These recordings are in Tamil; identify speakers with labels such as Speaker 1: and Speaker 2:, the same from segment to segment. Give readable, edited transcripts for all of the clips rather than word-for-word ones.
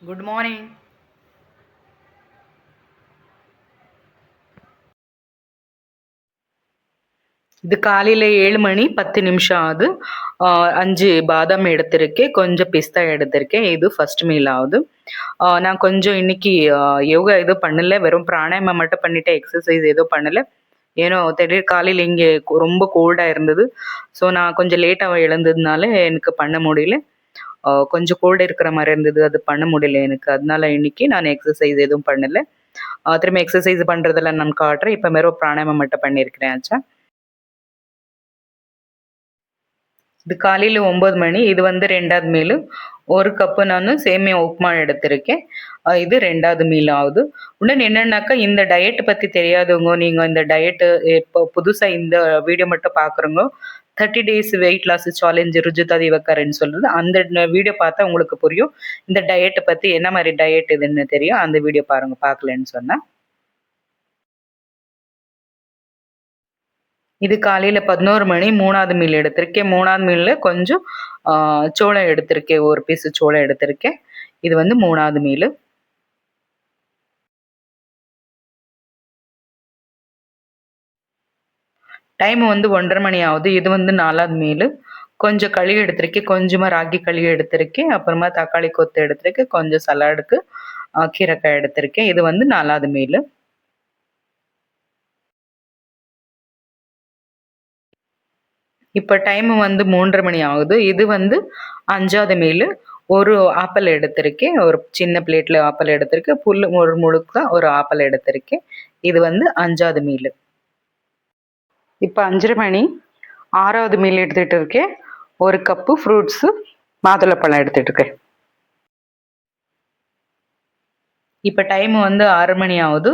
Speaker 1: Good morning. இது காலையில 7 மணி 10 நிமிஷம் ஆகுது. 5 பாதாம் எடுத்திருக்கேன். கொஞ்சம் பிஸ்தா எடுத்திருக்கேன். இது ஃபர்ஸ்ட் மீல் ஆகுது. நான் கொஞ்சம் இன்னைக்கு யோகா எதுவும் பண்ணல. வெறும் பிராணாயாமம் மட்டும் பண்ணிட்டேன். எக்ஸர்சைஸ் எதுவும் பண்ணல. ஏனோ திடீர் காலையில இங்கே ரொம்ப கோல்டா இருந்தது. ஸோ நான் கொஞ்சம் லேட்டாக எழுந்ததுனால எனக்கு பண்ண முடியல. கொஞ்சம் கோல்டு இருக்கிற மாரி இருந்தது. அது பண்ண முடியல எனக்கு. அதனால இன்னைக்கு நான் எக்ஸர்சைஸ் எதுவும் பண்ணல. திரும்ப எக்ஸர்சைஸ் பண்றதெல்லாம் நான் காட்டுறேன். இப்ப வெறும் பிராணாயாமம் மட்டும் பண்ணியிருக்கிறேன் ஆச்சா. இது காலையில 9 மணி. இது வந்து 2வது மீலு. 1 கப்பு நானு சேமியா உப்புமா எடுத்திருக்கேன். இது 2வது மீல் ஆகுது. இன்னொன்னு என்னன்னாக்கா, இந்த டயட் பத்தி தெரியாதவங்க, நீங்க இந்த டயட் இப்போ புதுசா இந்த வீடியோ மட்டும் பார்க்குறவங்க, 30 டேஸ் வெயிட் லாஸ் சேலஞ்ச் ருஜிதா திவாகர்ன்னு சொல்றது. அந்த வீடியோ பார்த்தா உங்களுக்கு புரியும். இந்த டயட் பத்தி என்ன மாரி டயட் இதுன்னு தெரியும். அந்த வீடியோ பாருங்க பார்க்கலன்னு சொன்னா. இது காலையில 11 மணி 3வது மீல் எடுத்திருக்கேன். 3வது மீல்ல கொஞ்சம் சோளம் எடுத்திருக்கேன். 1 பீஸ் சோளம் எடுத்திருக்கேன். இது வந்து 3வது மீலு. டைம் வந்து 1:30 மணி ஆகுது. இது வந்து 4வது மீலு. கொஞ்சம் களி எடுத்திருக்கேன். கொஞ்சமா ராகி களி எடுத்திருக்கேன். அப்புறமா தக்காளி கொத்து எடுத்திருக்கேன். கொஞ்சம் சலாடுக்கு கீரைக்காய் எடுத்திருக்கேன். இது வந்து 4வது மீலு. இப்ப டைம் வந்து 3:30 மணி ஆகுது. இது வந்து 5வது மீலு. ஒரு ஆப்பிள் எடுத்திருக்கேன். ஒரு சின்ன பிளேட்ல ஆப்பிள் எடுத்திருக்கேன். ஒரு முழுக்கா ஒரு ஆப்பிள் எடுத்திருக்கேன். இது வந்து 5வது மீலு. இப்ப 5:30 மணி 6வது மீல் எடுத்துட்டு இருக்கேன். 1 கப்பு ஃப்ரூட்ஸு மாதுளப்பழம் எடுத்துட்டு இருக்கேன். இப்ப டைம் வந்து 6 மணி ஆகுது.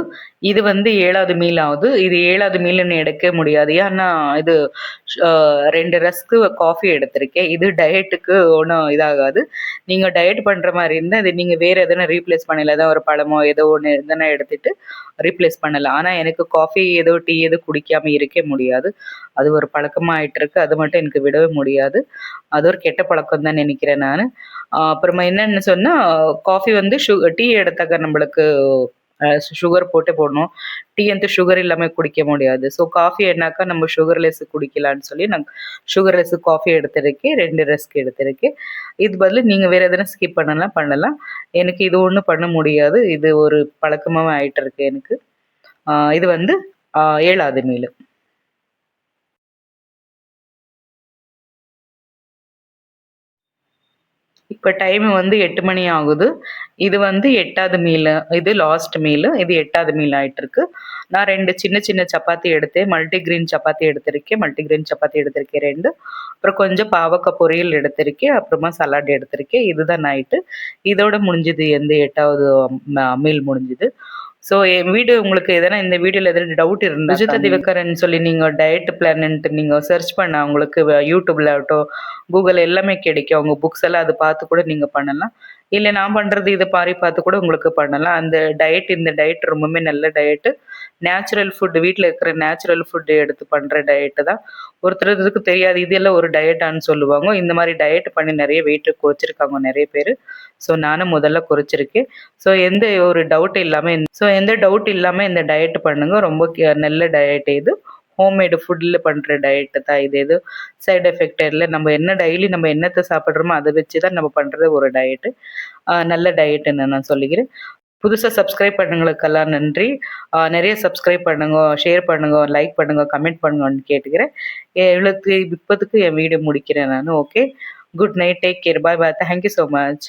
Speaker 1: இது வந்து 7வது மீல் ஆகுது. இது 7வது மீல்ன்னு எடுக்க முடியாது. ஏன்னா இது 2 ரஸ்க்கு காஃபி எடுத்திருக்கேன். இது டயட்டுக்கு ஒண்ணும் இதாகாது. நீங்க டயட் பண்ற மாரி இருந்தா, இது நீங்க வேற எதனா ரீப்ளேஸ் பண்ணலாம். ஏதோ ஒரு பழமோ ஏதோ ஒண்ணு எதனா எடுத்துட்டு ரீப்ளேஸ் பண்ணலாம். ஆனா எனக்கு காஃபி ஏதோ டீ ஏதோ குடிக்காம இருக்க முடியாது. அது ஒரு பழக்கமா ஆயிட்டிருக்கு. அது மட்டும் எனக்கு விடவே முடியாது. அது ஒரு கெட்ட பழக்கம் தான் நெனைக்கிறேன் நானு. அப்புறமா என்னன்னு சொன்னா, காஃபி வந்து டீ எடுத்தாக்க நம்மளுக்கு சுகர் போட்டே போடணும். டீ வந்து சுகர் இல்லாம குடிக்க முடியாது. ஸோ காஃபி என்னாக்கா நம்ம சுகர்லெஸ் குடிக்கலான்னு சொல்லி நான் சுகர்லெஸ் காஃபி எடுத்திருக்கேன். 2 ரஸ்க் எடுத்திருக்கேன். இது பதிலா நீங்க வேற எதனா ஸ்கிப் பண்ணலாம் பண்ணலாம். எனக்கு இது ஒண்ணும் பண்ண முடியாது. இது ஒரு பழக்கமாவே ஆயிட்டு இருக்கு எனக்கு. இது வந்து 7வது மீலு. இப்ப டைம் வந்து 8 மணி ஆகுது. இது வந்து 8வது மீலு. இது லாஸ்ட் மீலு. இது 8வது மீல் ஆயிட்டிருக்கு. நான் 2 சின்ன சின்ன சப்பாத்தி எடுத்தேன். மல்டிகிரெயின் சப்பாத்தி எடுத்திருக்கேன். மல்டிகிரெயின் சப்பாத்தி எடுத்திருக்கேன் 2. அப்புறம் கொஞ்சம் பாவக்காய் பொரியல் எடுத்திருக்கேன். அப்புறமா சலாட் எடுத்திருக்கேன். இதுதான் நைட்டு. இதோட முடிஞ்சுது எந்த 8வது மீல் முடிஞ்சுது. ஸோ என் வீடியோ உங்களுக்கு எதனா இந்த வீடியோல எதனா டவுட் இருந்தா ருஜிதா திவாகர்ன்னு சொல்லி நீங்க டயட் பிளான்ன்ட்டு நீங்க சர்ச் பண்ணா உங்களுக்கு யூடியூப்ல ஆகட்டும், கூகுள் எல்லாமே கிடைக்கும். உங்க புக்ஸ் எல்லாம் அத பார்த்து கூட நீங்க பண்ணலாம். இல்ல நான் பண்றது இத பாரி பார்த்து கூட உங்களுக்கு பண்ணலாம். அந்த டயட் இந்த டயட் ரொம்பவுமே நல்ல டயட். நேச்சுரல் ஃபுட் வீட்ல இருக்கிற நேச்சுரல் ஃபுட் எடுத்து பண்ற டயட் தான். ஒருத்தருக்கு தெரியாது இது எல்லாம் ஒரு டயட்டான்னு சொல்லுவாங்க. இந்த மாரி டயட் பண்ணி நெறைய வெயிட் குறைச்சிருக்காங்க நெறைய பேரு. ஸோ நானும் முதல்ல குறைச்சிருக்கேன். எந்த டவுட் இல்லாம இந்த டயட் பண்ணுங்க. ரொம்ப நல்ல டயட் இது. ஹோம்மேடு ஃபுட்ல பண்ற டயட் தான் இது. எதுவும் சைட் எஃபெக்ட் இல்ல. நம்ம என்ன டெய்லி நம்ம என்னத்த சாப்பிடுறோமோ அத வச்சு தான் நம்ம பண்றது ஒரு டயட். நல்ல டயட்ன்னு நான் சொல்லிக்கிறேன். புதுசா சப்ஸ்கிரைப் பண்ணவங்களுக்கெல்லாம் நன்றி. நெறைய சப்ஸ்கிரைப் பண்ணுங்க, ஷேர் பண்ணுங்க, லைக் பண்ணுங்க, கமெண்ட் பண்ணுங்கன்னு கேட்டுக்கிறேன். இப்போதைக்கு என் வீடியோ முடிக்கிறேன் நானு. Okay. Good night. Take care. Bye bye. Thank you so much.